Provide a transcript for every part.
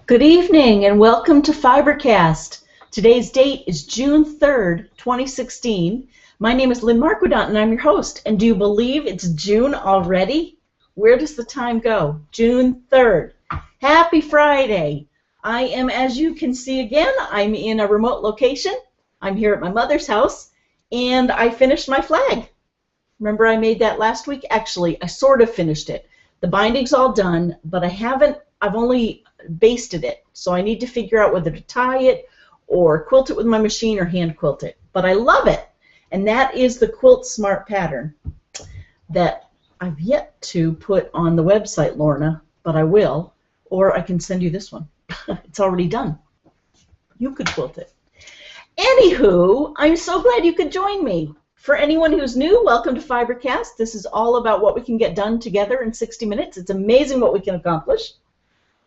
Good evening and welcome to FiberCast. Today's date is June 3rd, 2016. My name is Lynn and I'm your host. And do you believe it's June already? Where does the time go? June 3rd. Happy Friday. I am, as you can see again, I'm in a remote location. I'm here at my mother's house and I finished my flag. Remember I made that last week? Actually, I sort of finished it. The binding's all done, but I've only basted it, so I need to figure out whether to tie it or quilt it with my machine or hand quilt it. But I love it, and that is the Quilt Smart pattern that I've yet to put on the website, Lorna, but I will, or I can send you this one. It's already done. You could quilt it. Anywho, I'm so glad you could join me. For anyone who's new, welcome to FiberCast. This is all about what we can get done together in 60 minutes. It's amazing what we can accomplish.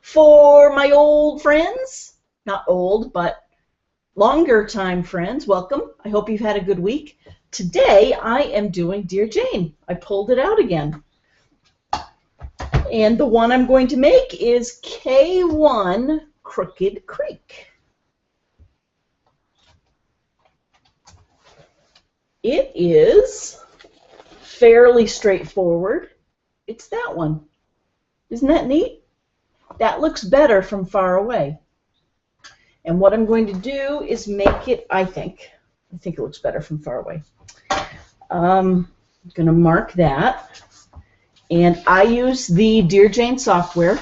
For my old friends, not old, but longer time friends, welcome. I hope you've had a good week. Today I am doing Dear Jane. I pulled it out again. And the one I'm going to make is K-1 Crooked Creek. It is fairly straightforward. It's that one. Isn't that neat? That looks better from far away. And what I'm going to do is make it, I think it looks better from far away. I'm going to mark that. And I use the Dear Jane software,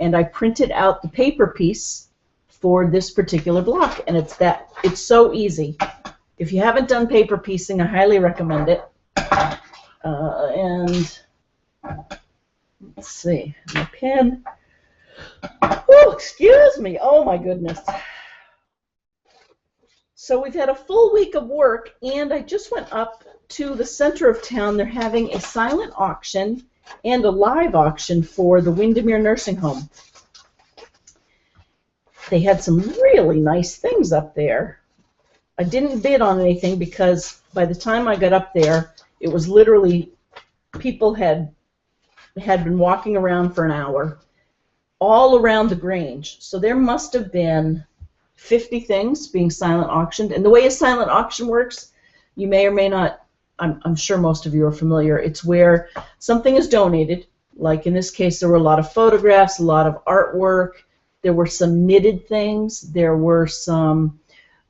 and I printed out the paper piece for this particular block. And it's so easy. If you haven't done paper piecing, I highly recommend it. And let's see, my pen. Oh, excuse me. Oh, my goodness. So we've had a full week of work, and I just went up to the center of town. They're having a silent auction and a live auction for the Windermere Nursing Home. They had some really nice things up there. I didn't bid on anything because by the time I got up there, it was literally people had been walking around for an hour all around the Grange. So there must have been 50 things being silent auctioned. And the way a silent auction works, you may or may not, I'm sure most of you are familiar, it's where something is donated. Like in this case, there were a lot of photographs, a lot of artwork, there were some knitted things, there were some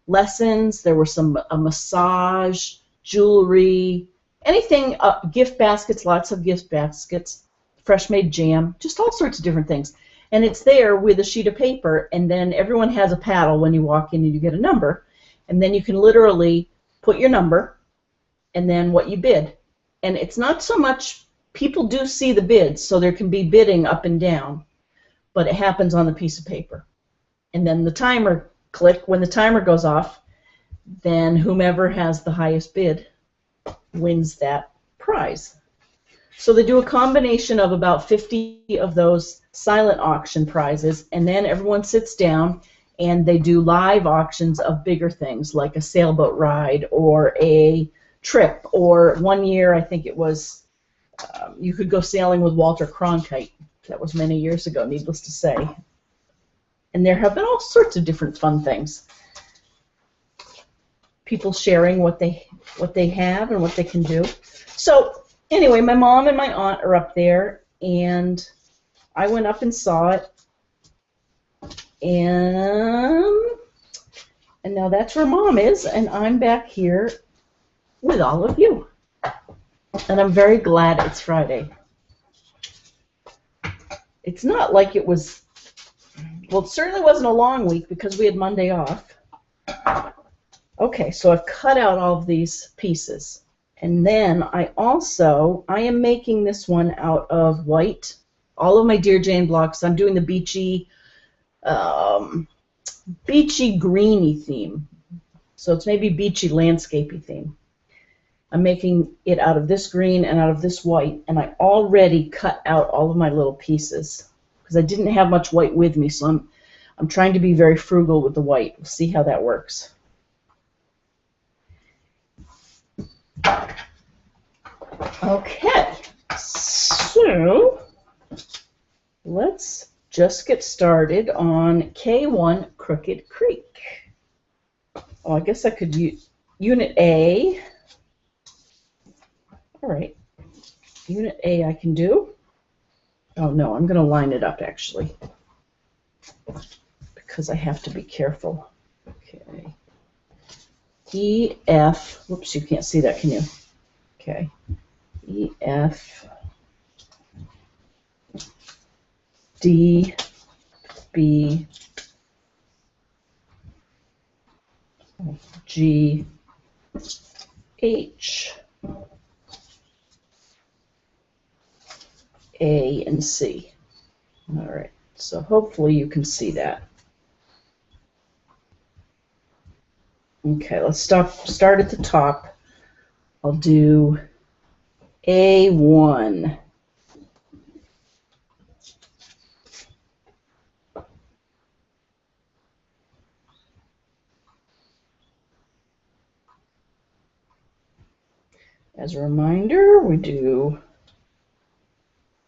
lessons, there were some massage, jewelry, anything, gift baskets, lots of gift baskets, fresh made jam, just all sorts of different things. And it's there with a sheet of paper, and then everyone has a paddle when you walk in and you get a number, and then you can literally put your number and then what you bid. And it's not so much, people do see the bids, so there can be bidding up and down, but it happens on the piece of paper. And then the timer when the timer goes off, then whomever has the highest bid wins that prize. So they do a combination of about 50 of those silent auction prizes, and then everyone sits down and they do live auctions of bigger things like a sailboat ride or a trip, or one year I think it was you could go sailing with Walter Cronkite. That was many years ago, needless to say. And there have been all sorts of different fun things. People sharing what they have and what they can do. So anyway, my mom and my aunt are up there, and I went up and saw it. And now that's where Mom is, and I'm back here with all of you. And I'm very glad it's Friday. It's not like it was, well, it certainly wasn't a long week because we had Monday off. Okay, so I've cut out all of these pieces. And then I am making this one out of white. All of my Dear Jane blocks, I'm doing the beachy greeny theme. So it's maybe beachy landscapey theme. I'm making it out of this green and out of this white, and I already cut out all of my little pieces because I didn't have much white with me, so I'm trying to be very frugal with the white. We'll see how that works. Okay, so let's just get started on K-1 Crooked Creek. Oh, I guess I could use Unit A. All right, Unit A I can do. Oh no, I'm going to line it up actually, because I have to be careful. Okay. E, F, whoops, you can't see that, can you? Okay. E, F, D, B, G, H, A, and C. All right, so hopefully you can see that. Okay, let's start at the top. I'll do A1. As a reminder, we do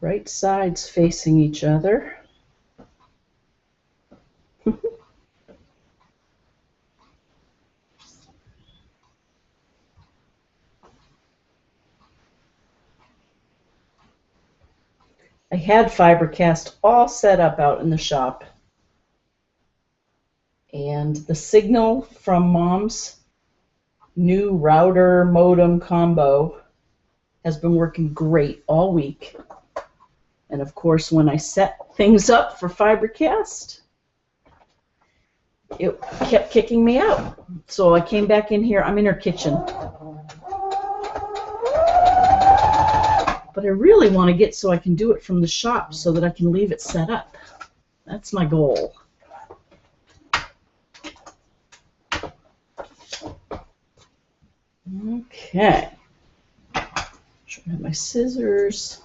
right sides facing each other. I had FiberCast all set up out in the shop, and the signal from Mom's new router modem combo has been working great all week. And of course, when I set things up for FiberCast, it kept kicking me out. So I came back in here. I'm in her kitchen. But I really want to get so I can do it from the shop so that I can leave it set up. That's my goal. Okay. Should I have my scissors?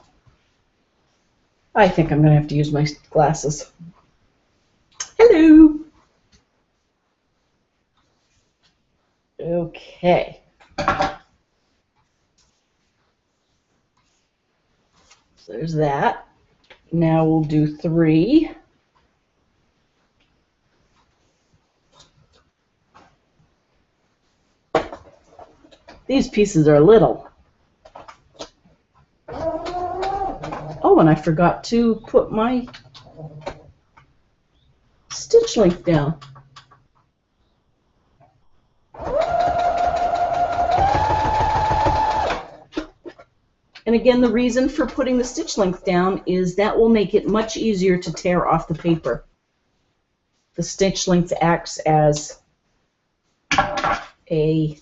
I think I'm going to have to use my glasses. Hello. Okay. So there's that. Now we'll do 3. These pieces are little. Oh, and I forgot to put my stitch length down. And again, the reason for putting the stitch length down is that will make it much easier to tear off the paper. The stitch length acts as a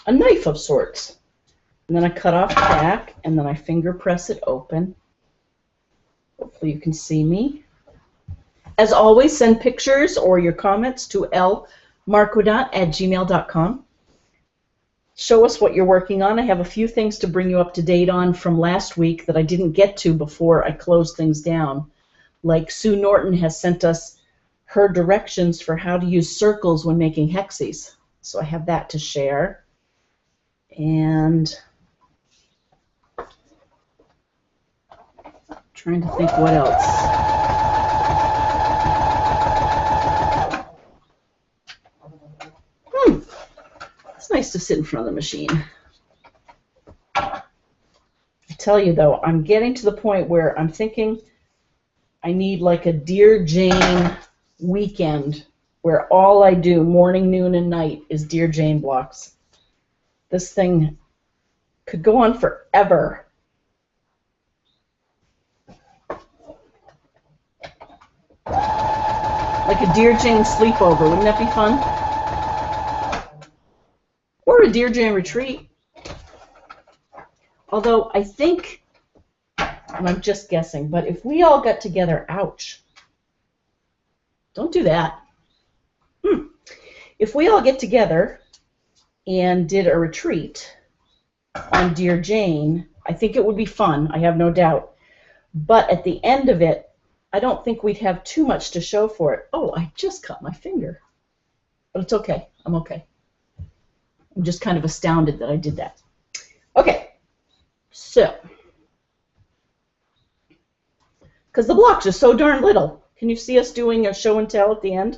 knife of sorts. And then I cut off the back, and then I finger press it open. Hopefully you can see me. As always, send pictures or your comments to lmarquidant@gmail.com. Show us what you're working on. I have a few things to bring you up to date on from last week that I didn't get to before I closed things down. Like Sue Norton has sent us her directions for how to use circles when making hexes. So I have that to share. And trying to think what else. It's nice to sit in front of the machine. I tell you though, I'm getting to the point where I'm thinking I need like a Dear Jane weekend where all I do morning, noon, and night is Dear Jane blocks. This thing could go on forever. Like a Dear Jane sleepover, wouldn't that be fun? Or a Dear Jane retreat. Although I think, and I'm just guessing, but if we all got together, ouch. Don't do that. If we all get together and did a retreat on Dear Jane, I think it would be fun, I have no doubt. But at the end of it, I don't think we'd have too much to show for it. Oh, I just cut my finger. But it's okay. I'm okay. I'm just kind of astounded that I did that. Okay. So because the blocks are so darn little. Can you see us doing a show and tell at the end?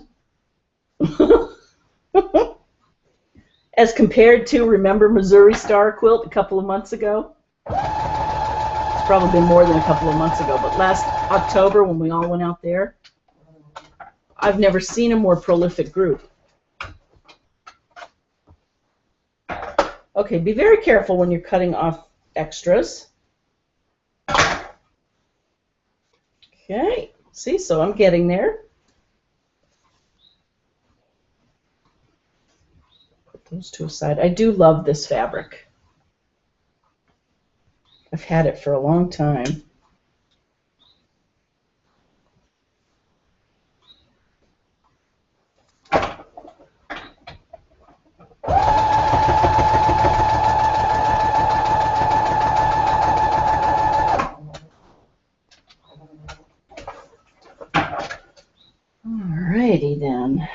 As compared to, remember Missouri Star quilt a couple of months ago? It's probably been more than a couple of months ago, but last October when we all went out there, I've never seen a more prolific group. Okay, be very careful when you're cutting off extras. Okay, see, so I'm getting there. Put those two aside. I do love this fabric. I've had it for a long time. Alrighty then.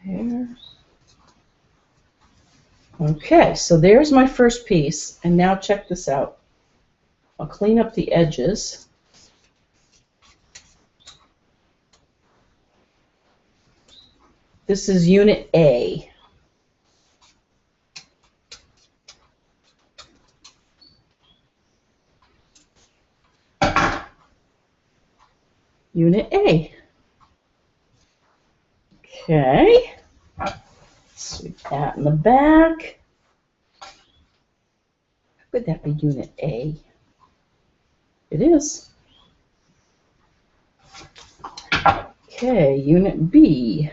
There. Okay, so there's my first piece, and now check this out. I'll clean up the edges. This is Unit A. Unit A. Okay. Sweep that in the back. How could that be Unit A? It is. Okay, Unit B.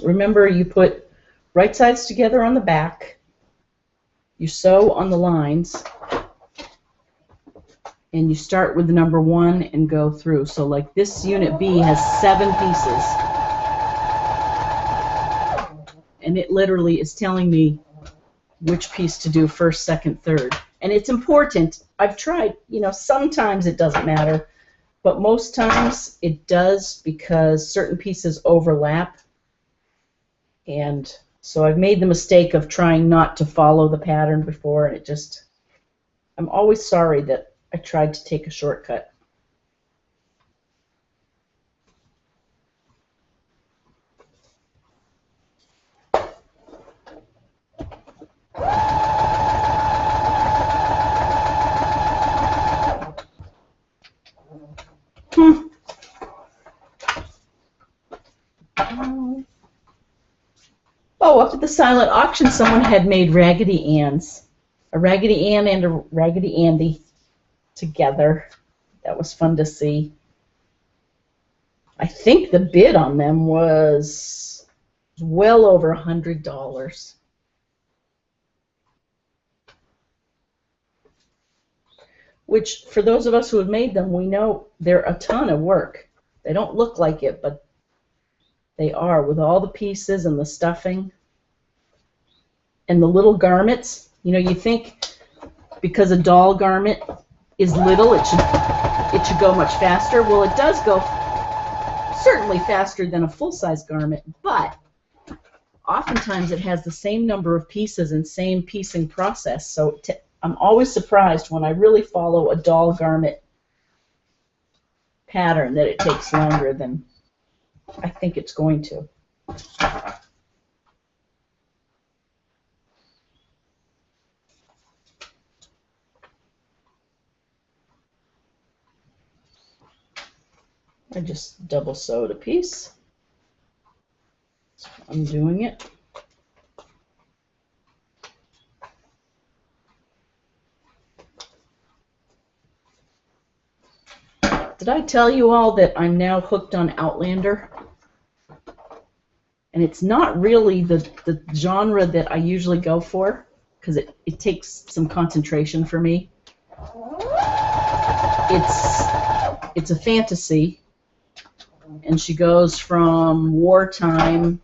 Remember, you put right sides together on the back, you sew on the lines, and you start with the number 1 and go through. So like this Unit B has 7 pieces, and it literally is telling me which piece to do first, second, third. And it's important. I've tried, you know, sometimes it doesn't matter, but most times it does because certain pieces overlap. And so I've made the mistake of trying not to follow the pattern before, and it just, I'm always sorry that I tried to take a shortcut. Oh, up at the silent auction, someone had made Raggedy Anns. A Raggedy Ann and a Raggedy Andy together. That was fun to see. I think the bid on them was well over $100. Which, for those of us who have made them, we know they're a ton of work. They don't look like it, but they are, with all the pieces and the stuffing and the little garments. You know, you think because a doll garment is little, it should go much faster. Well, it does go certainly faster than a full-size garment, but oftentimes it has the same number of pieces and same piecing process. So I'm always surprised when I really follow a doll garment pattern that it takes longer than I think it's going to. I just double sewed a piece. So I'm doing it. Did I tell you all that I'm now hooked on Outlander? And it's not really the genre that I usually go for, because it takes some concentration for me. It's a fantasy, and she goes from wartime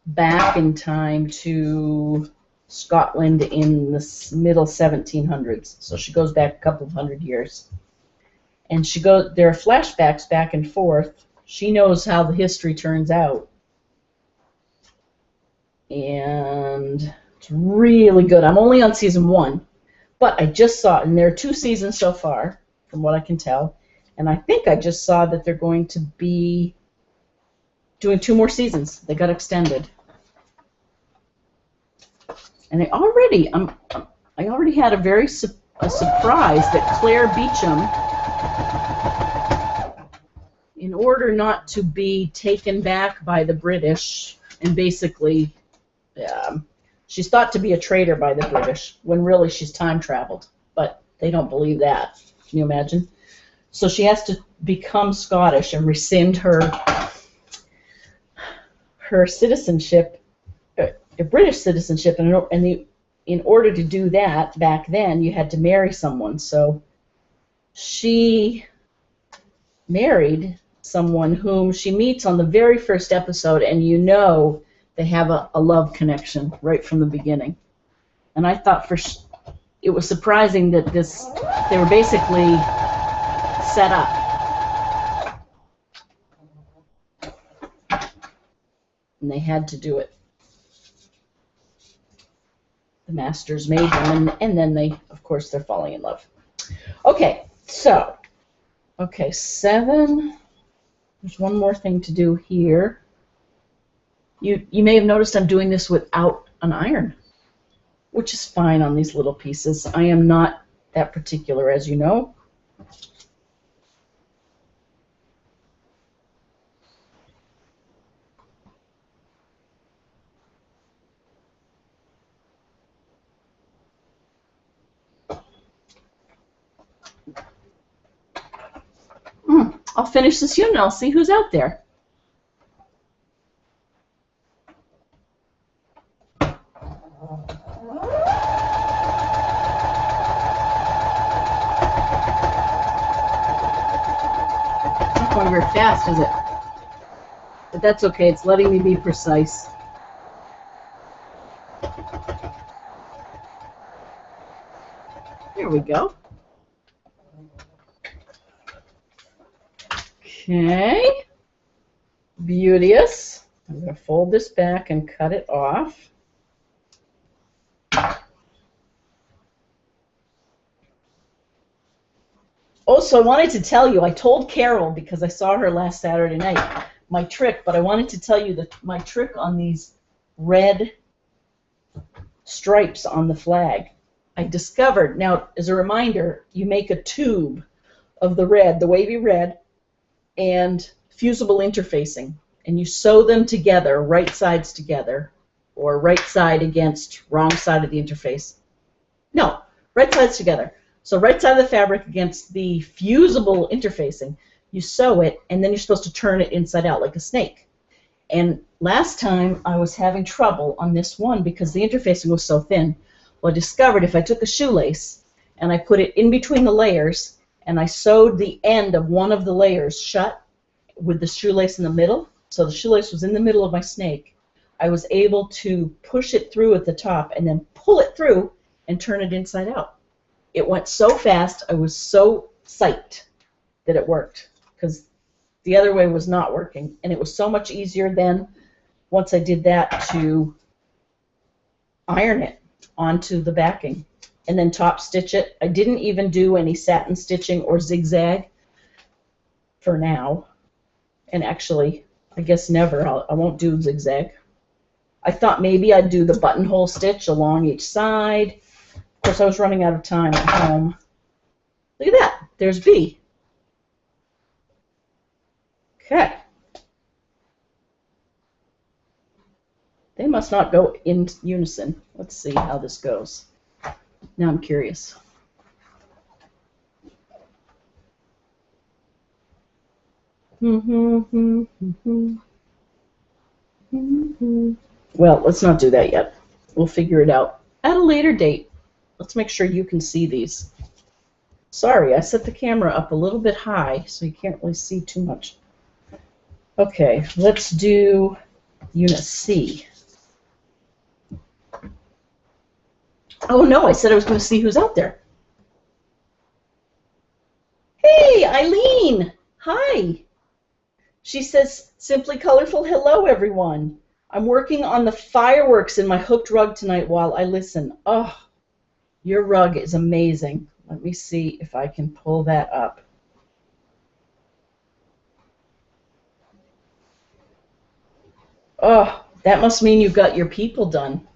back in time to Scotland in the middle 1700s. So she goes back a couple of hundred years. And there are flashbacks back and forth. She knows how the history turns out. And it's really good. I'm only on season 1, but I just saw it, and there are 2 seasons so far, from what I can tell. And I think I just saw that they're going to be doing 2 more seasons. They got extended. And I already had a surprise that Claire Beecham, in order not to be taken back by the British, and basically she's thought to be a traitor by the British, when really she's time traveled. But they don't believe that. Can you imagine? So she has to become Scottish and rescind her citizenship, a British citizenship, and in order to do that, back then, you had to marry someone. So she married someone whom she meets on the very first episode, and you know they have a love connection right from the beginning. And I thought it was surprising that they were basically set up. And they had to do it. The masters made one, and then of course, they're falling in love. Okay, so, 7. There's one more thing to do here. You may have noticed I'm doing this without an iron, which is fine on these little pieces. I am not that particular, as you know. I'll finish this unit. I'll see who's out there. Not going very fast, is it? But that's okay. It's letting me be precise. There we go. Okay, beauteous. I'm going to fold this back and cut it off. Also, I wanted to tell you, I told Carol, because I saw her last Saturday night, my trick, but I wanted to tell you that my trick on these red stripes on the flag. I discovered, now as a reminder, you make a tube of the red, the wavy red, and fusible interfacing, and you sew them together, right sides together, or right side against wrong side of the interface. No, right sides together. So right side of the fabric against the fusible interfacing, you sew it, and then you're supposed to turn it inside out like a snake. And last time I was having trouble on this one because the interfacing was so thin. Well, I discovered if I took a shoelace and I put it in between the layers, and I sewed the end of one of the layers shut with the shoelace in the middle, so the shoelace was in the middle of my snake, I was able to push it through at the top and then pull it through and turn it inside out. It went so fast, I was so psyched that it worked, because the other way was not working, and it was so much easier then, once I did that, to iron it onto the backing. And then top stitch it. I didn't even do any satin stitching or zigzag for now. And actually, I guess never. I won't do zigzag. I thought maybe I'd do the buttonhole stitch along each side. Of course, I was running out of time at home. Look at that. There's B. Okay. They must not go in unison. Let's see how this goes. Now I'm curious. Well, let's not do that yet. We'll figure it out at a later date. Let's make sure you can see these. Sorry, I set the camera up a little bit high, so you can't really see too much. Okay, let's do Unit C. Oh, no, I said I was going to see who's out there. Hey, Eileen. Hi. She says, Simply Colorful, hello, everyone. I'm working on the fireworks in my hooked rug tonight while I listen. Oh, your rug is amazing. Let me see if I can pull that up. Oh, that must mean you got your people done.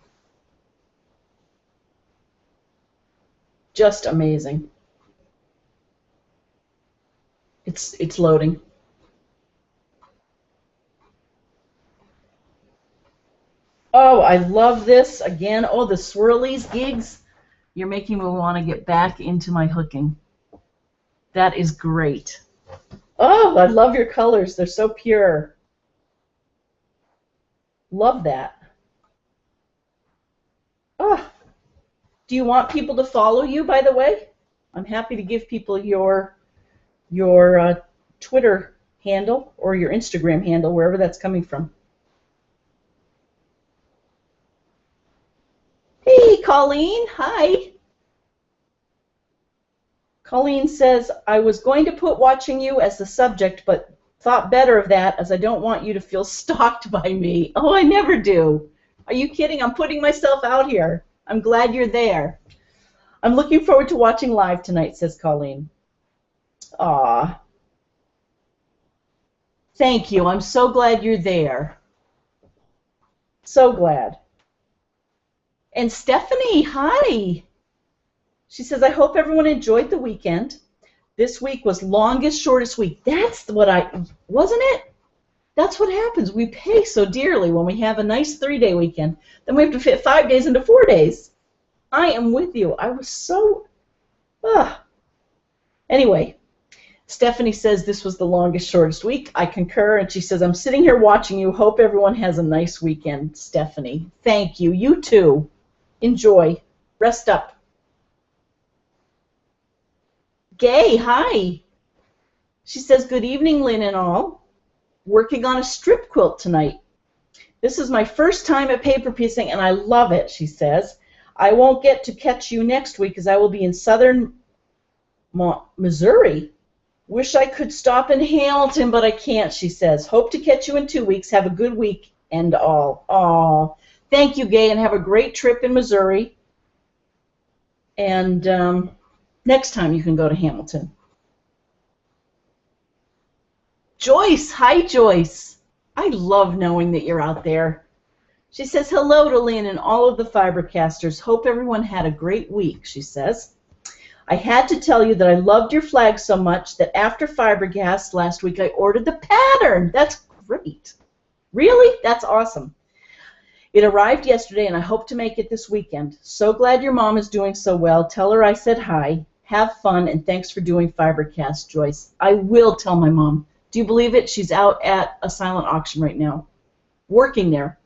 Just amazing. It's loading. Oh, I love this. Again, oh, the swirlies gigs. You're making me want to get back into my hooking. That is great. Oh, I love your colors. They're so pure. Love that. Oh, do you want people to follow you, by the way? I'm happy to give people your Twitter handle or your Instagram handle, wherever that's coming from. Hey, Colleen. Hi. Colleen says, I was going to put watching you as the subject, but thought better of that as I don't want you to feel stalked by me. Oh, I never do. Are you kidding? I'm putting myself out here. I'm glad you're there. I'm looking forward to watching live tonight, says Colleen. Aw. Thank you. I'm so glad you're there. So glad. And Stephanie, hi. She says, I hope everyone enjoyed the weekend. This week was longest, shortest week. That's what wasn't it? That's what happens. We pay so dearly when we have a nice 3-day weekend. Then we have to fit 5 days into 4 days. I am with you. I was so, Anyway, Stephanie says this was the longest, shortest week. I concur, and she says, I'm sitting here watching you. Hope everyone has a nice weekend, Stephanie. Thank you. You too. Enjoy. Rest up. Gay, hi. She says, good evening, Lynn and all. Working on a strip quilt tonight. This is my first time at paper piecing, and I love it, she says. I won't get to catch you next week as I will be in southern Missouri. Wish I could stop in Hamilton, but I can't, she says. Hope to catch you in 2 weeks. Have a good week and all. Aw. Thank you, Gay, and have a great trip in Missouri. And next time you can go to Hamilton. Joyce, hi Joyce. I love knowing that you're out there. She says hello to Lynn and all of the FiberCasters. Hope everyone had a great week, she says. I had to tell you that I loved your flag so much that after FiberCast last week I ordered the pattern. That's great. Really? That's awesome. It arrived yesterday and I hope to make it this weekend. So glad your mom is doing so well. Tell her I said hi. Have fun and thanks for doing FiberCast, Joyce. I will tell my mom. Do you believe it? She's out at a silent auction right now, working there.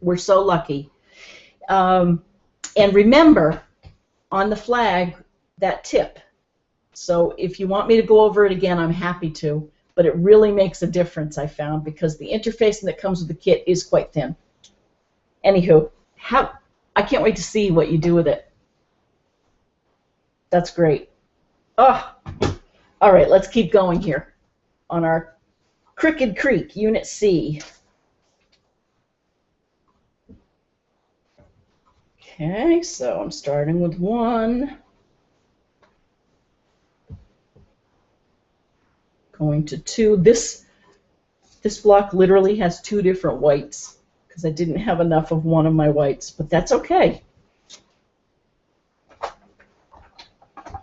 We're so lucky. And remember, on the flag, that tip. So if you want me to go over it again, I'm happy to. But it really makes a difference, I found, because the interfacing that comes with the kit is quite thin. Anywho, I can't wait to see what you do with it. That's great. Oh, all right, let's keep going here on our Crooked Creek, Unit C. Okay, so I'm starting with 1. Going to 2. This block literally has 2 different whites because I didn't have enough of one of my whites, but that's okay.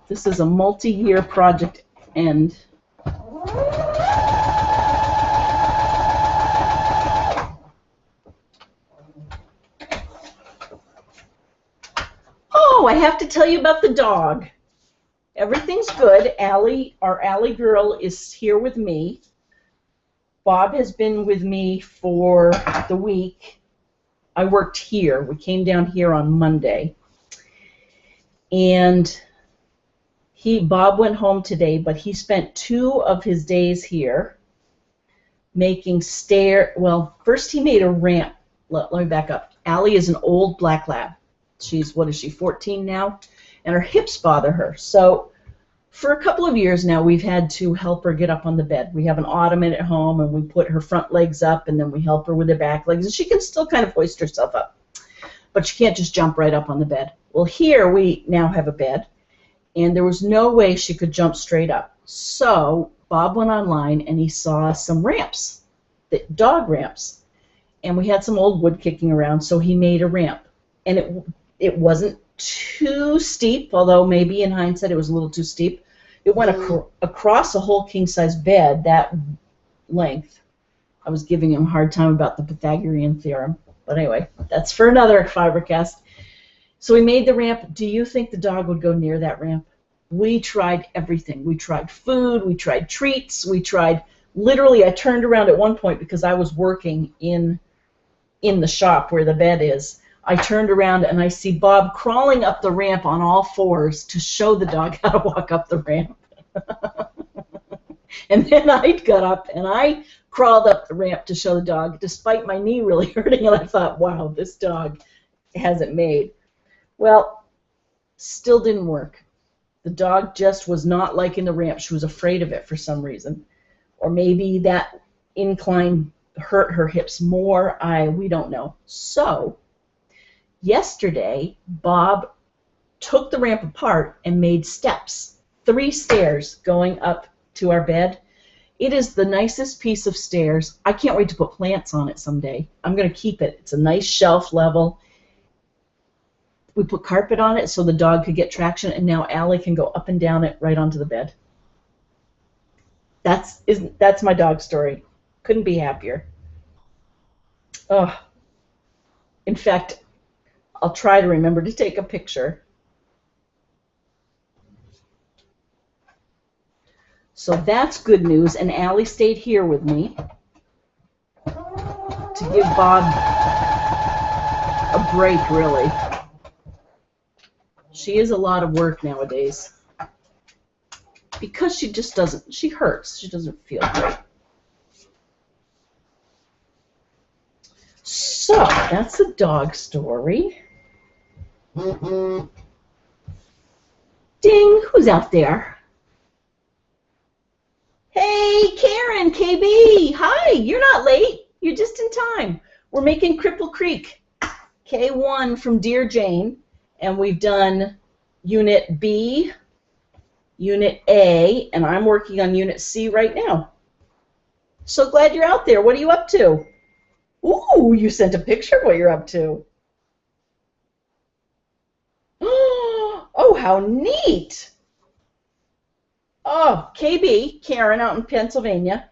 This is a multi-year project end. Oh, I have to tell you about the dog. Everything's good. Allie, our Allie girl, is here with me. Bob has been with me for the week. I worked here. We came down here on Monday. And Bob went home today, but he spent 2 of his days here making well, first he made a ramp. Let me back up. Allie is an old black lab. She's, what is she, 14 now? And her hips bother her. So for a couple of years now, we've had to help her get up on the bed. We have an ottoman at home, and we put her front legs up, and then we help her with her back legs, and she can still kind of hoist herself up. But she can't just jump right up on the bed. Well, here we now have a bed, and there was no way she could jump straight up. So Bob went online, and he saw some ramps, dog ramps, and we had some old wood kicking around, so he made a ramp. And it wasn't too steep, although maybe in hindsight it was a little too steep. It went across a whole king-size bed, that length. I was giving him a hard time about the Pythagorean theorem. But anyway, that's for another FiberCast. So we made the ramp. Do you think the dog would go near that ramp? We tried everything. We tried food. We tried treats. We tried, literally, I turned around at one point because I was working in the shop where the bed is. I turned around and I see Bob crawling up the ramp on all fours to show the dog how to walk up the ramp. And then I got up and I crawled up the ramp to show the dog, despite my knee really hurting, and I thought, wow, this dog has it made. Well, still didn't work. The dog just was not liking the ramp. She was afraid of it for some reason. Or maybe that incline hurt her hips more. We don't know. So yesterday, Bob took the ramp apart and made steps, 3 stairs going up to our bed. It is the nicest piece of stairs. I can't wait to put plants on it someday. I'm going to keep it. It's a nice shelf level. We put carpet on it so the dog could get traction, and now Allie can go up and down it right onto the bed. That's my dog story. Couldn't be happier. Oh, in fact, I'll try to remember to take a picture. So that's good news, and Allie stayed here with me to give Bob a break, really. She is a lot of work nowadays because she just doesn't, she hurts. She doesn't feel great. So that's the dog story. Ding, who's out there? Hey, Karen, KB, hi, you're not late. You're just in time. We're making Cripple Creek, K-1 from Dear Jane, and we've done Unit B, Unit A, and I'm working on Unit C right now. So glad you're out there. What are you up to? Ooh, you sent a picture of what you're up to. Oh, how neat. Oh, KB, Karen out in Pennsylvania,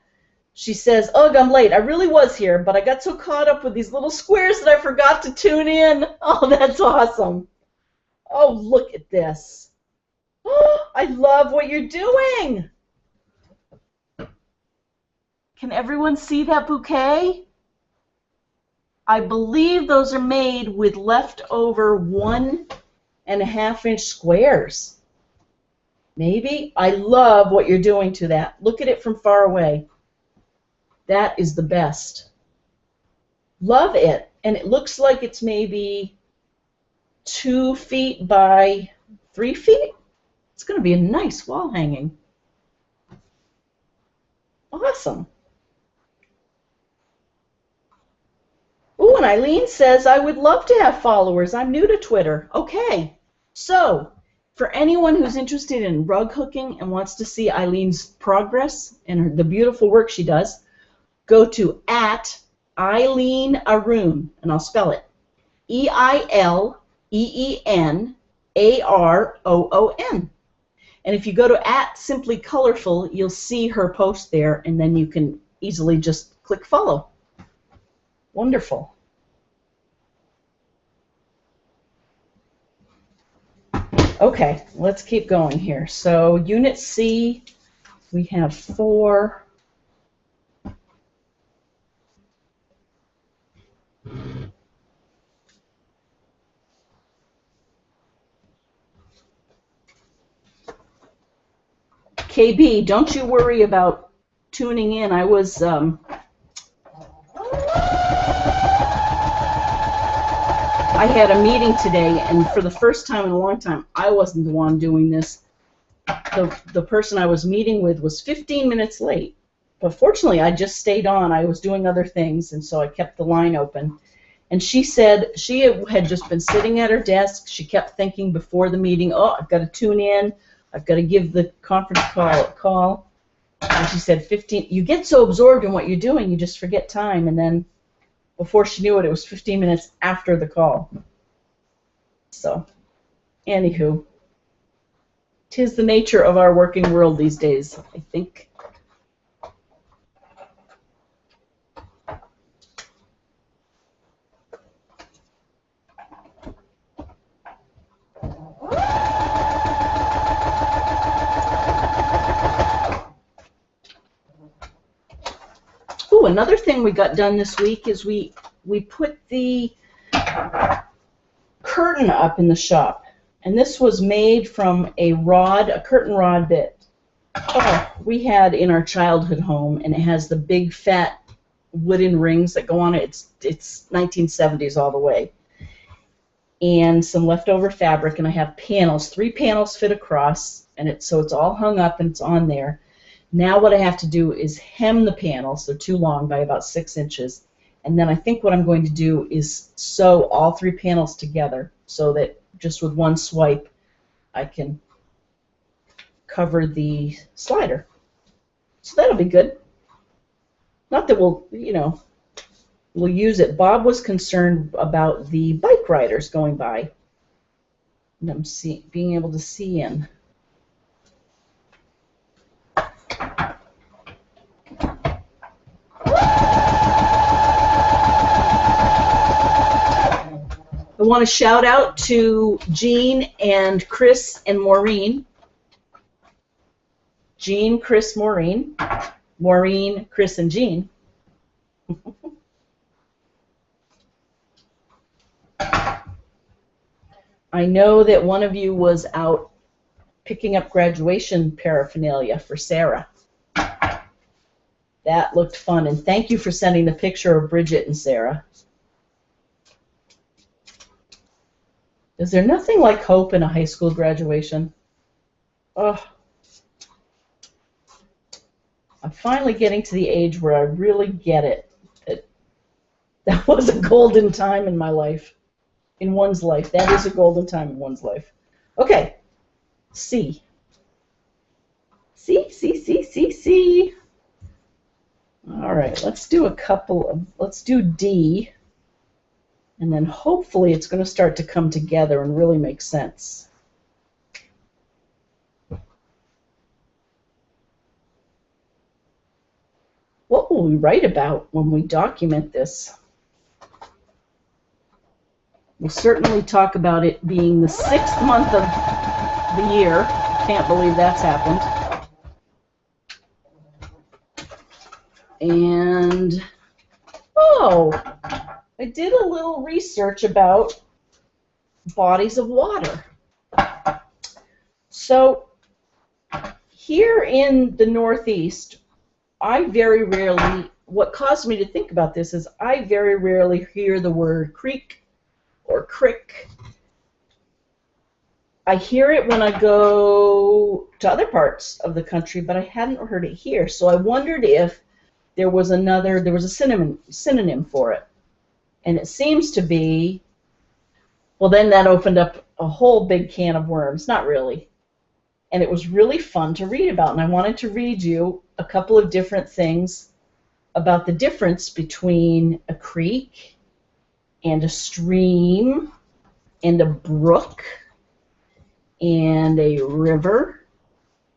she says, ugh, I'm late. I really was here, but I got so caught up with these little squares that I forgot to tune in. Oh, that's awesome. Oh, look at this. Oh, I love what you're doing. Can everyone see that bouquet? I believe those are made with leftover 1.5-inch squares. Maybe? I love what you're doing to that. Look at it from far away. That is the best. Love it. And it looks like it's maybe 2 feet by 3 feet. It's going to be a nice wall hanging. Awesome. Ooh, and Eileen says, I would love to have followers. I'm new to Twitter. Okay. So, for anyone who's interested in rug hooking and wants to see Eileen's progress and the beautiful work she does, go to @EileenAroon, and I'll spell it, EILEENAROON. And if you go to @SimplyColorful, you'll see her post there, and then you can easily just click follow. Wonderful. Okay, let's keep going here. So Unit C, we have 4. KB, don't you worry about tuning in. I was I had a meeting today, and for the first time in a long time, I wasn't the one doing this. The person I was meeting with was 15 minutes late. But fortunately, I just stayed on. I was doing other things, and so I kept the line open. And she said she had just been sitting at her desk. She kept thinking before the meeting, oh, I've got to tune in. I've got to give the conference call a call. And she said, 15, you get so absorbed in what you're doing, you just forget time. And then before she knew it, it was 15 minutes after the call. So, anywho, 'tis the nature of our working world these days, I think. Ooh, another thing we got done this week is we put the curtain up in the shop, and this was made from a curtain rod that we had in our childhood home, and it has the big fat wooden rings that go on it. It's 1970s all the way, and some leftover fabric, and I have panels. 3 panels fit across, and so it's all hung up and it's on there. Now what I have to do is hem the panels. They're too long by about 6 inches. And then I think what I'm going to do is sew all 3 panels together so that just with one swipe I can cover the slider. So that'll be good. Not that we'll use it. Bob was concerned about the bike riders going by. And I'm being able to see in. I want to shout out to Jean and Chris and Maureen. Jean, Chris, Maureen. Maureen, Chris, and Jean. I know that one of you was out picking up graduation paraphernalia for Sarah. That looked fun, and thank you for sending the picture of Bridget and Sarah. Is there nothing like hope in a high school graduation? Oh, I'm finally getting to the age where I really get it. That was a golden time in my life, in one's life. That is a golden time in one's life. Okay, C. C. All right, let's do let's do D. And then hopefully it's going to start to come together and really make sense. What will we write about when we document this? We'll certainly talk about it being the 6th month of the year. Can't believe that's happened. And, I did a little research about bodies of water. So here in the Northeast, what caused me to think about this is I very rarely hear the word creek or crick. I hear it when I go to other parts of the country, but I hadn't heard it here. So I wondered if there was a synonym for it. And it seems to be, well, then that opened up a whole big can of worms. Not really. And it was really fun to read about. And I wanted to read you a couple of different things about the difference between a creek and a stream and a brook and a river,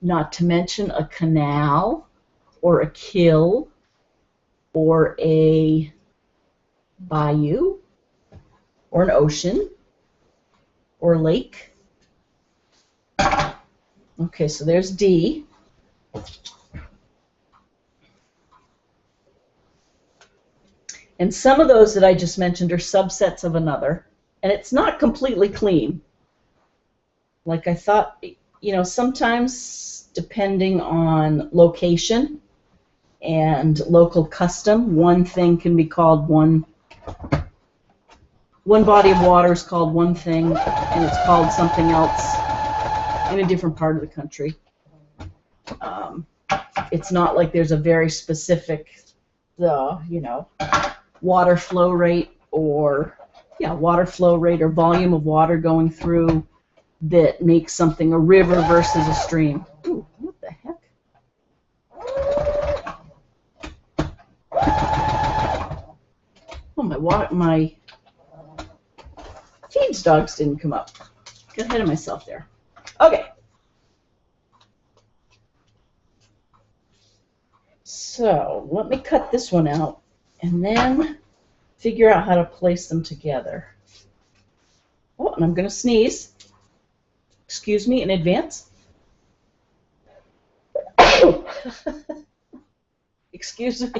not to mention a canal or a kill or a bayou, or an ocean, or a lake. Okay, so there's D. And some of those that I just mentioned are subsets of another, and it's not completely clean. Like I thought, sometimes depending on location and local custom, one thing can be called one one body of water is called one thing, and it's called something else in a different part of the country. It's not like there's a very specific, water flow rate or volume of water going through that makes something a river versus a stream. Ooh, what the heck? Oh, my Cade's dogs didn't come up. Got ahead of myself there. Okay. So let me cut this one out and then figure out how to place them together. Oh, and I'm going to sneeze. Excuse me in advance. Excuse me.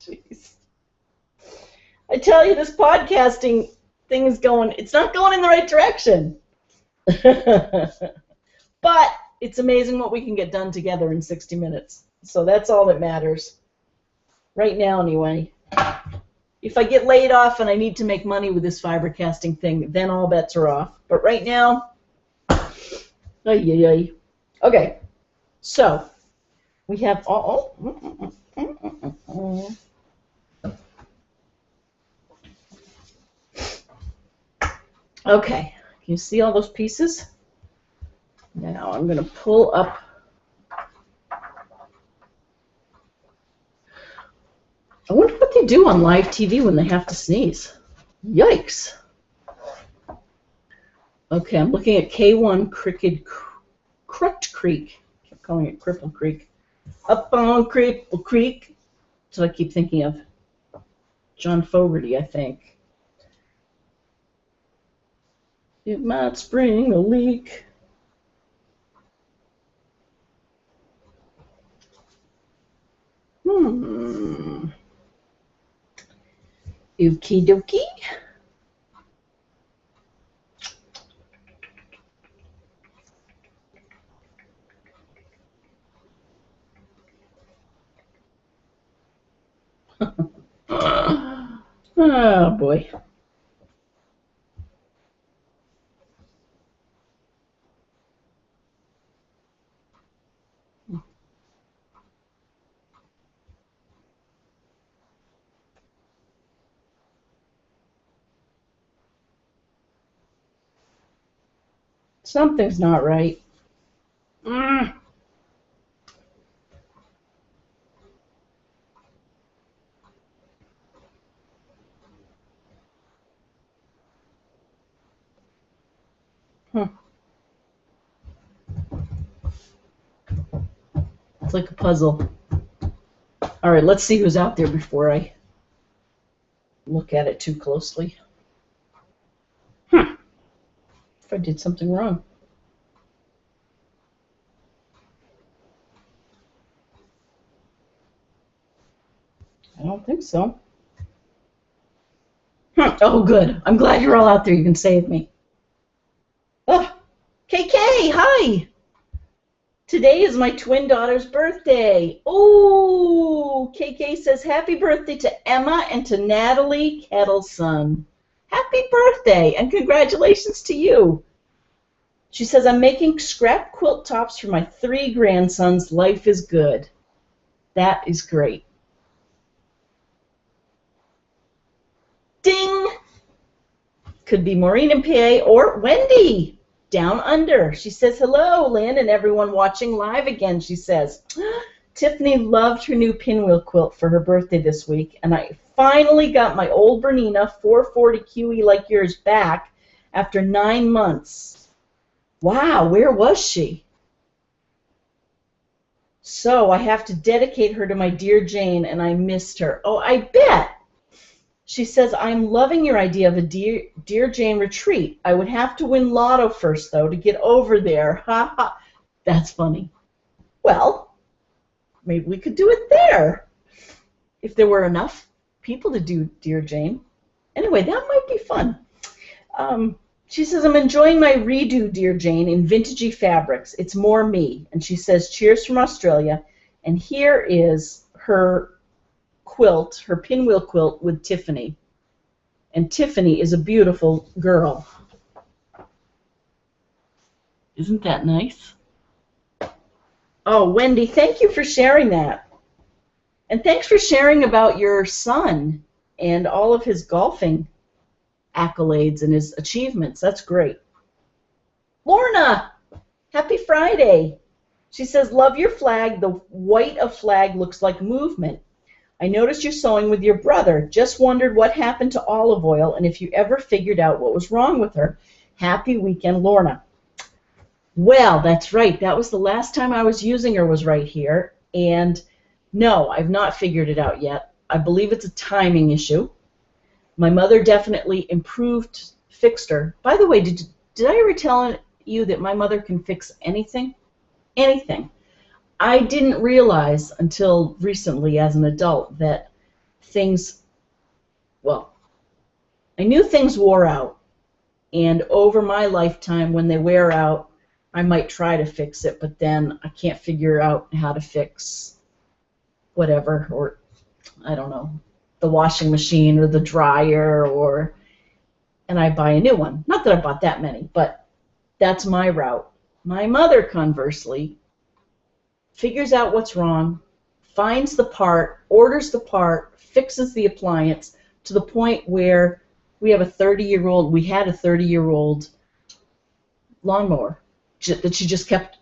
Jeez. I tell you, this podcasting thing is it's not going in the right direction. But it's amazing what we can get done together in 60 minutes. So that's all that matters. Right now, anyway. If I get laid off and I need to make money with this FiberCasting thing, then all bets are off. But right now, okay. So we have Okay. Can you see all those pieces? Now I'm going to pull up. I wonder what they do on live TV when they have to sneeze. Yikes. Okay, I'm looking at K-1 Crooked Creek. I kept calling it Cripple Creek. Up on Cripple Creek. That's what I keep thinking of. John Fogerty, I think. It might spring a leak. Okie dokie. Oh boy. Something's not right. It's like a puzzle. All right, let's see who's out there before I look at it too closely. If I did something wrong. I don't think so. Oh, good. I'm glad you're all out there. You can save me. Oh, KK, hi. Today is my twin daughter's birthday. Oh, KK says happy birthday to Emma and to Natalie Kettleson. Happy birthday and congratulations to you. She says, I'm making scrap quilt tops for my 3 grandsons. Life is good. That is great. Ding! Could be Maureen in PA or Wendy down under. She says, hello, Lynn, and everyone watching live again, she says. Tiffany loved her new pinwheel quilt for her birthday this week, and I finally got my old Bernina 440 QE like yours back after 9 months. Wow, where was she? So I have to dedicate her to my dear Jane, and I missed her. Oh, I bet. She says, I'm loving your idea of a Dear Jane retreat. I would have to win lotto first, though, to get over there. Ha ha. That's funny. Well, maybe we could do it there. If there were enough people to do Dear Jane. Anyway, that might be fun. She says, I'm enjoying my redo Dear Jane in vintagey fabrics. It's more me. And she says, cheers from Australia. And here is her quilt, her pinwheel quilt with Tiffany. And Tiffany is a beautiful girl. Isn't that nice? Oh, Wendy, thank you for sharing that. And thanks for sharing about your son and all of his golfing accolades and his achievements. That's great. Lorna, happy Friday. She says, love your flag. The white of flag looks like movement. I noticed you're sewing with your brother. Just wondered what happened to Olive Oil and if you ever figured out what was wrong with her. Happy weekend, Lorna. Well, that's right. That was the last time I was using her, was right here. And no, I've not figured it out yet. I believe it's a timing issue. My mother definitely fixed her. By the way, did I ever tell you that my mother can fix anything? Anything. I didn't realize until recently as an adult that I knew things wore out. And over my lifetime, when they wear out, I might try to fix it, but then I can't figure out how to fix whatever, or I don't know, the washing machine or the dryer, and I buy a new one. Not that I bought that many, but that's my route. My mother, conversely, figures out what's wrong, finds the part, orders the part, fixes the appliance to the point where we had a 30-year-old lawnmower that she just kept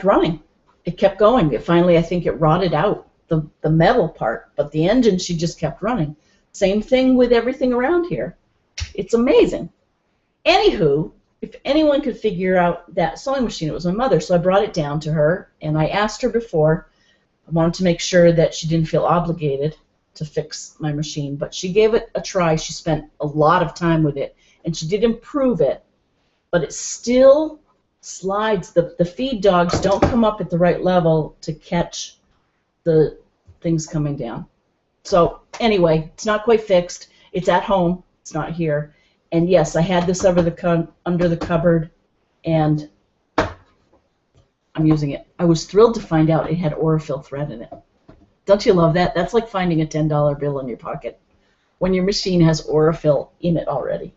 running. It kept going. Finally, I think it rotted out, the metal part, but the engine she just kept running. Same thing with everything around here. It's amazing. Anywho, if anyone could figure out that sewing machine, it was my mother, so I brought it down to her, and I asked her before. I wanted to make sure that she didn't feel obligated to fix my machine, but she gave it a try. She spent a lot of time with it, and she did improve it, but it still slides. The feed dogs don't come up at the right level to catch the things coming down. So anyway, it's not quite fixed. It's at home. It's not here. And yes, I had this under the cupboard, and I'm using it. I was thrilled to find out it had Orifil thread in it. Don't you love that? That's like finding a $10 bill in your pocket when your machine has Orifil in it already.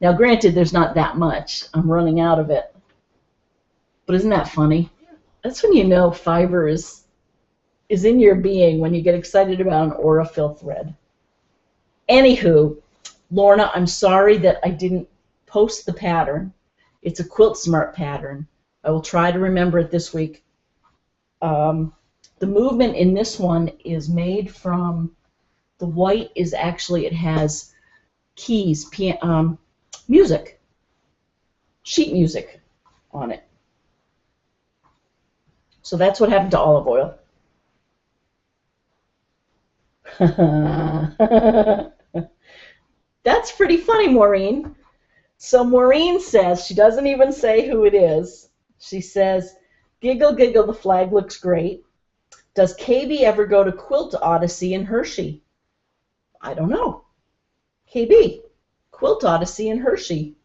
Now, granted, there's not that much. I'm running out of it. But isn't that funny? That's when you know fiber is in your being, when you get excited about an Orifil thread. Anywho, Lorna, I'm sorry that I didn't post the pattern. It's a Quilt Smart pattern. I will try to remember it this week. The movement in this one is made from, the white is actually, it has keys, music, sheet music on it. So that's what happened to Olive Oil. That's pretty funny, Maureen. So Maureen says, she doesn't even say who it is. She says, giggle, giggle, the flag looks great. Does KB ever go to Quilt Odyssey in Hershey? I don't know. KB, Quilt Odyssey in Hershey.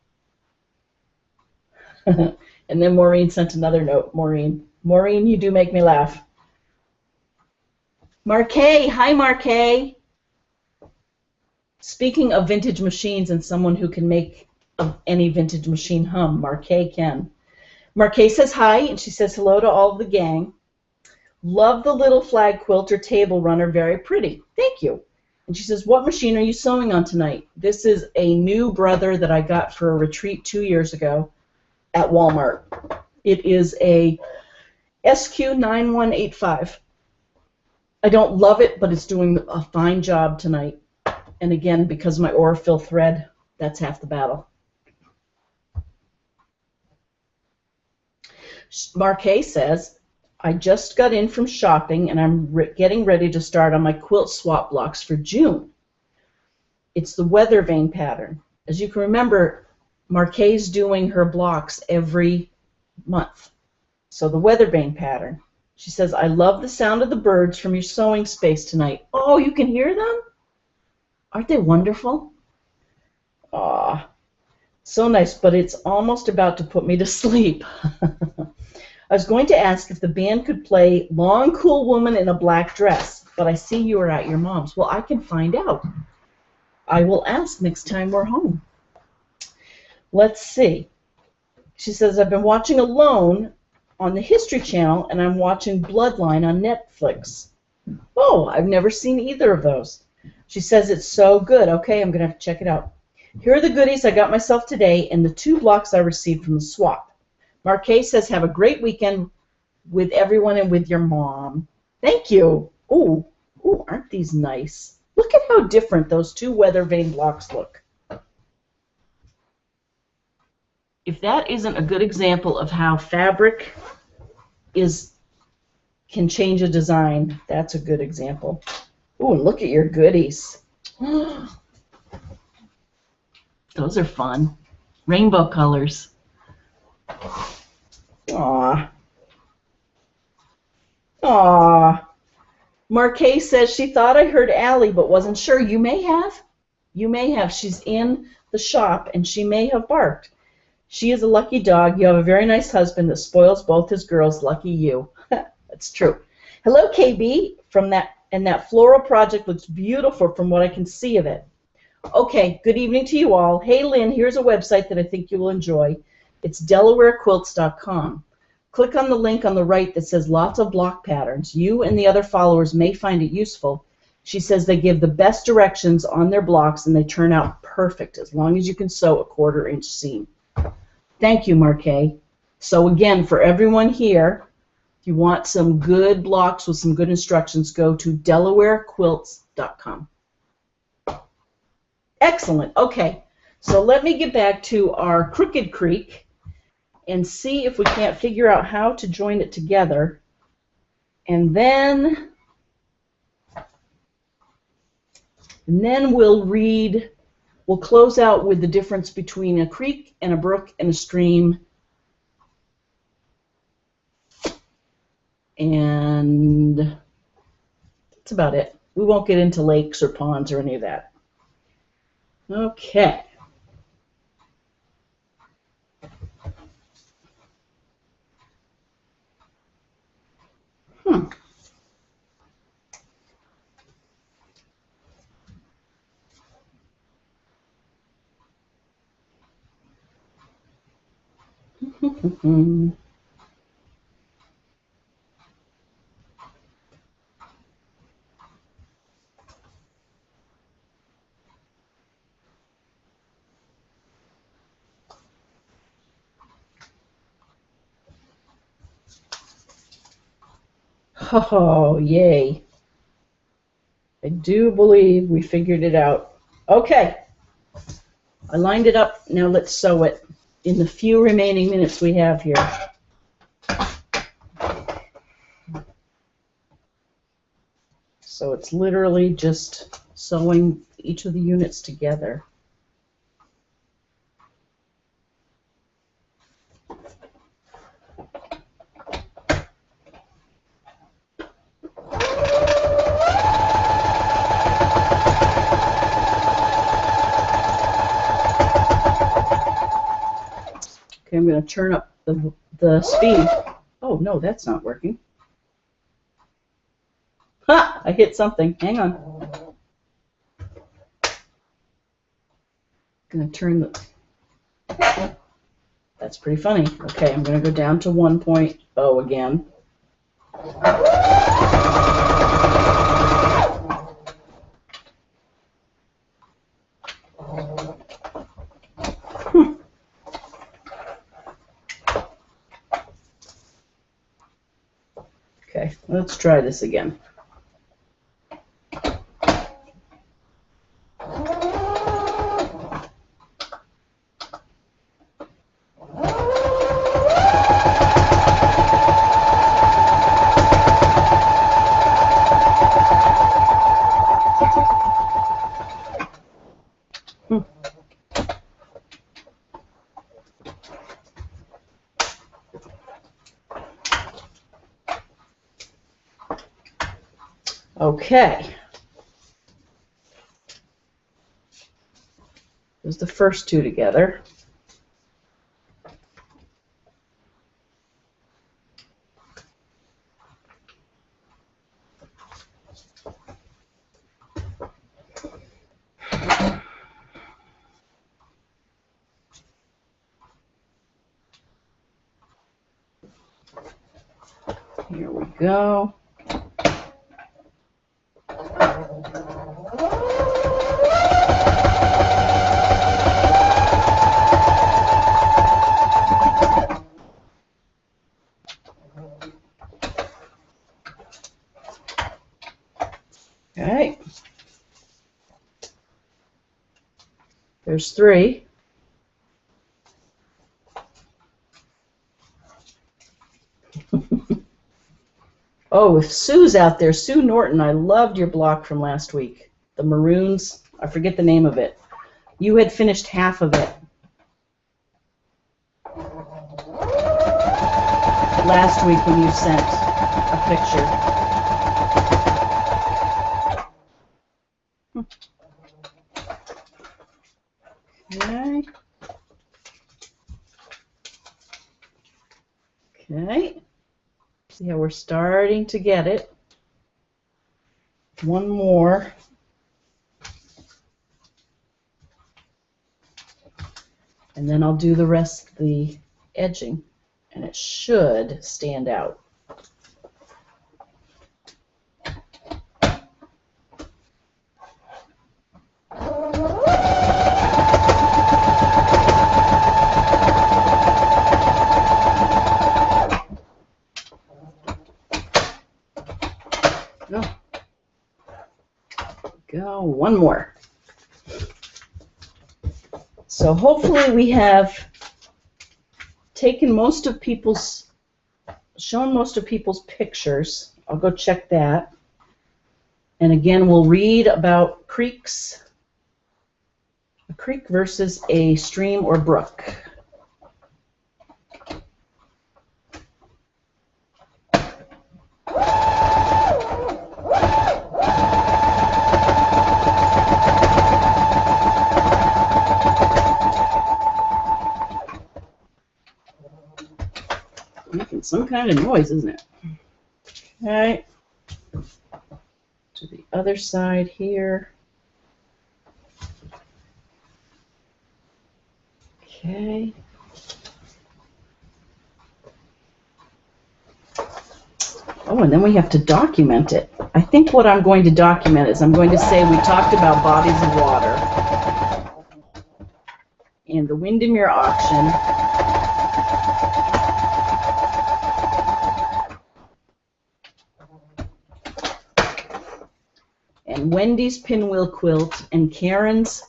And then Maureen sent another note. Maureen, you do make me laugh. Marquet, hi Marquet. Speaking of vintage machines and someone who can make any vintage machine hum, Marquet can. Marquet says hi, and she says hello to all of the gang. Love the little flag quilter table runner, very pretty. Thank you. And she says, what machine are you sewing on tonight? This is a new brother that I got for a retreat 2 years ago at Walmart. It is a SQ9185. I don't love it, but it's doing a fine job tonight. And again, because of my Orifil thread, that's half the battle. Marquet says, I just got in from shopping and I'm getting ready to start on my quilt swap blocks for June. It's the weather vane pattern. As you can remember, Marquet's doing her blocks every month. So the weather vane pattern. She says, I love the sound of the birds from your sewing space tonight. Oh, you can hear them? Aren't they wonderful? Aw, so nice, but it's almost about to put me to sleep. I was going to ask if the band could play Long Cool Woman in a Black Dress, but I see you are at your mom's. Well, I can find out. I will ask next time we're home. Let's see. She says, I've been watching Alone on the History Channel, and I'm watching Bloodline on Netflix. Oh, I've never seen either of those. She says it's so good. Okay, I'm going to have to check it out. Here are the goodies I got myself today and the 2 blocks I received from the swap. Marquet says, have a great weekend with everyone and with your mom. Thank you. Ooh, aren't these nice? Look at how different those 2 weather vane blocks look. If that isn't a good example of how fabric can change a design, that's a good example. Ooh, and look at your goodies. Those are fun. Rainbow colors. Aww. Aww. Marquet says she thought I heard Allie but wasn't sure. You may have. You may have. She's in the shop and she may have barked. She is a lucky dog. You have a very nice husband that spoils both his girls. Lucky you. That's true. Hello, KB. That floral project looks beautiful from what I can see of it. Okay, good evening to you all. Hey, Lynn, here's a website that I think you will enjoy. It's DelawareQuilts.com. Click on the link on the right that says lots of block patterns. You and the other followers may find it useful. She says they give the best directions on their blocks and they turn out perfect as long as you can sew a 1/4 inch seam. Thank you, Marquet. So again, for everyone here, if you want some good blocks with some good instructions, go to DelawareQuilts.com. Excellent. Okay, so let me get back to our Crooked Creek and see if we can't figure out how to join it together. And then we'll close out with the difference between a creek and a brook and a stream. And that's about it. We won't get into lakes or ponds or any of that. Okay. Oh, yay. I do believe we figured it out. Okay. I lined it up. Now let's sew it in the few remaining minutes we have here. So it's literally just sewing each of the units together. Okay, I'm going to turn up the speed. Oh, no, that's not working. Ha! I hit something. Hang on. Going to turn the... That's pretty funny. Okay, I'm going to go down to 1.0 again. Okay, let's try this again. Okay. There's the first two together. Here we go. Okay. There's 3. Oh, if Sue's out there, Sue Norton, I loved your block from last week. The maroons, I forget the name of it. You had finished half of it last week when you sent a picture. Okay. Okay. See how we're starting to get it. One more. And then I'll do the rest of the edging, and it should stand out. Go, one more. So hopefully we have taken shown most of people's pictures. I'll go check that. And again, we'll read about creeks, a creek versus a stream or brook. Making some kind of noise, isn't it? Okay. To the other side here. Okay. Oh, and then we have to document it. I think what I'm going to document is I'm going to say we talked about bodies of water and the Windermere auction. And Wendy's pinwheel quilt and Karen's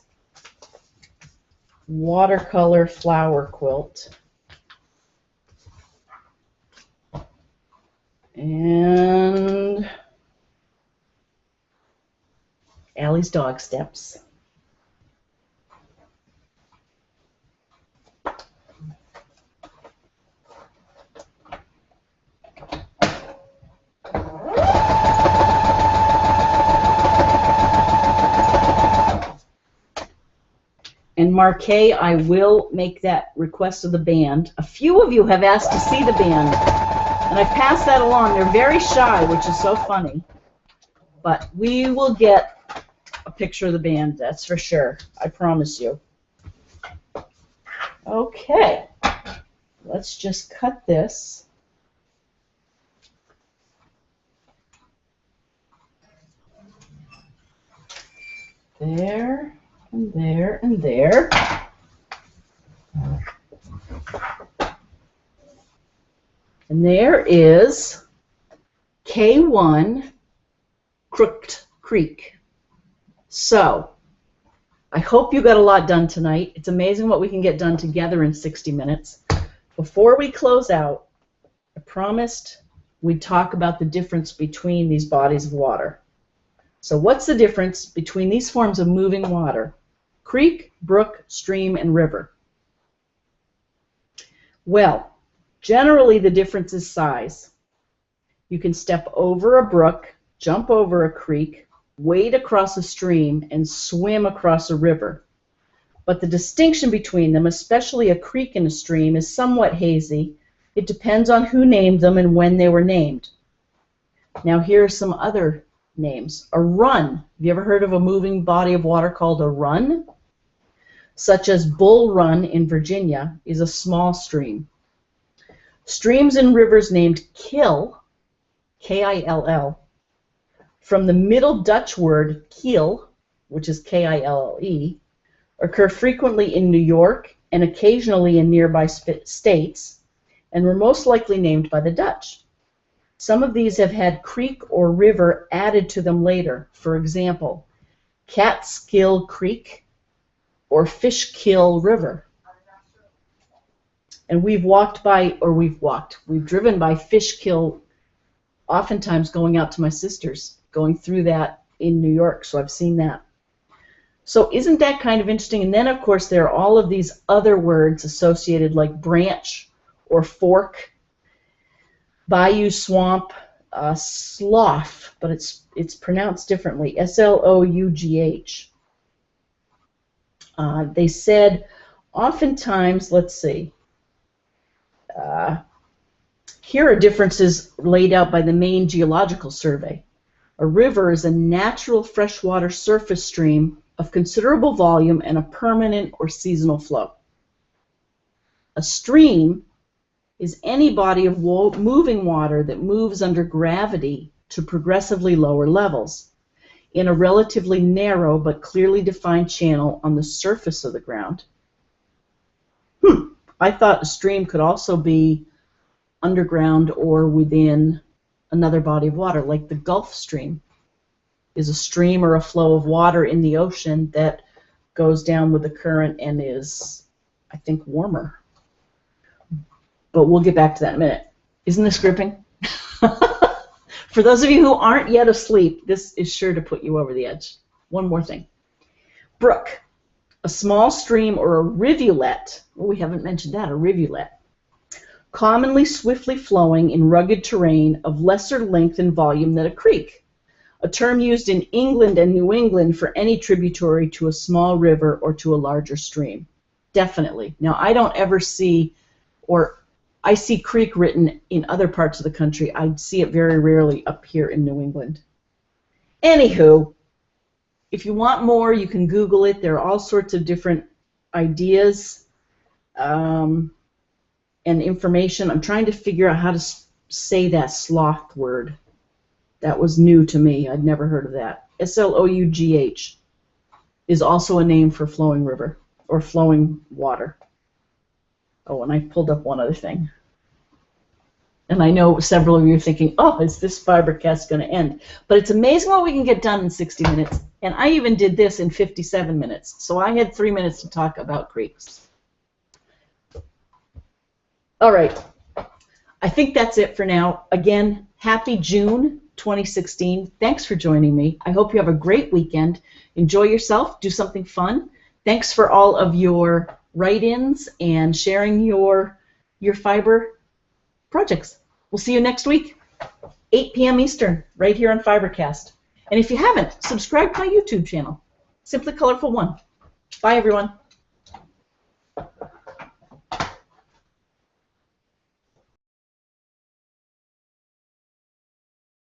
watercolor flower quilt. And Allie's dog steps. And Marquet, I will make that request of the band. A few of you have asked to see the band, and I passed that along. They're very shy, which is so funny. But we will get a picture of the band, that's for sure. I promise you. Okay. Let's just cut this. There. And there, and there. And there is K-1 Crooked Creek. So, I hope you got a lot done tonight. It's amazing what we can get done together in 60 minutes. Before we close out, I promised we'd talk about the difference between these bodies of water. So what's the difference between these forms of moving water? Creek, brook, stream, and river. Well, generally the difference is size. You can step over a brook, jump over a creek, wade across a stream, and swim across a river. But the distinction between them, especially a creek and a stream, is somewhat hazy. It depends on who named them and when they were named. Now here are some other names. A run. Have you ever heard of a moving body of water called a run? Such as Bull Run in Virginia is a small stream. Streams and rivers named Kill K-I-L-L, from the Middle Dutch word kiel, which is K-I-L-L-E, occur frequently in New York and occasionally in nearby states, and were most likely named by the Dutch. Some of these have had creek or river added to them later. For example, Catskill Creek or Fishkill River. And we've driven by Fishkill, oftentimes going out to my sister's, going through that in New York, so I've seen that. So isn't that kind of interesting? And then, of course, there are all of these other words associated, like branch or fork, bayou, swamp, slough, but it's pronounced differently, S-L-O-U-G-H. They said oftentimes, let's see, here are differences laid out by the Maine Geological Survey. A river is a natural freshwater surface stream of considerable volume and a permanent or seasonal flow. A stream is any body of moving water that moves under gravity to progressively lower levels in a relatively narrow but clearly defined channel on the surface of the ground. I thought a stream could also be underground or within another body of water, like the Gulf Stream is a stream or a flow of water in the ocean that goes down with the current and is, I think, warmer. But we'll get back to that in a minute. Isn't this gripping? For those of you who aren't yet asleep, this is sure to put you over the edge. One more thing. Brook, a small stream or a rivulet. Well, we haven't mentioned that, a rivulet. Commonly swiftly flowing in rugged terrain of lesser length and volume than a creek. A term used in England and New England for any tributary to a small river or to a larger stream. Definitely. Now, I don't ever see, or I see creek written in other parts of the country. I see it very rarely up here in New England. Anywho, if you want more, you can Google it. There are all sorts of different ideas and information. I'm trying to figure out how to say that slough word. That was new to me. I'd never heard of that. S-L-O-U-G-H is also a name for flowing river or flowing water. Oh, and I pulled up one other thing. And I know several of you are thinking, oh, is this FiberCast going to end? But it's amazing what we can get done in 60 minutes. And I even did this in 57 minutes. So I had 3 minutes to talk about creeks. All right. I think that's it for now. Again, happy June 2016. Thanks for joining me. I hope you have a great weekend. Enjoy yourself. Do something fun. Thanks for all of your write-ins and sharing your fiber projects. We'll see you next week, 8 p.m. Eastern, right here on FiberCast. And if you haven't, subscribe to my YouTube channel, Simply Colorful 1. Bye, everyone.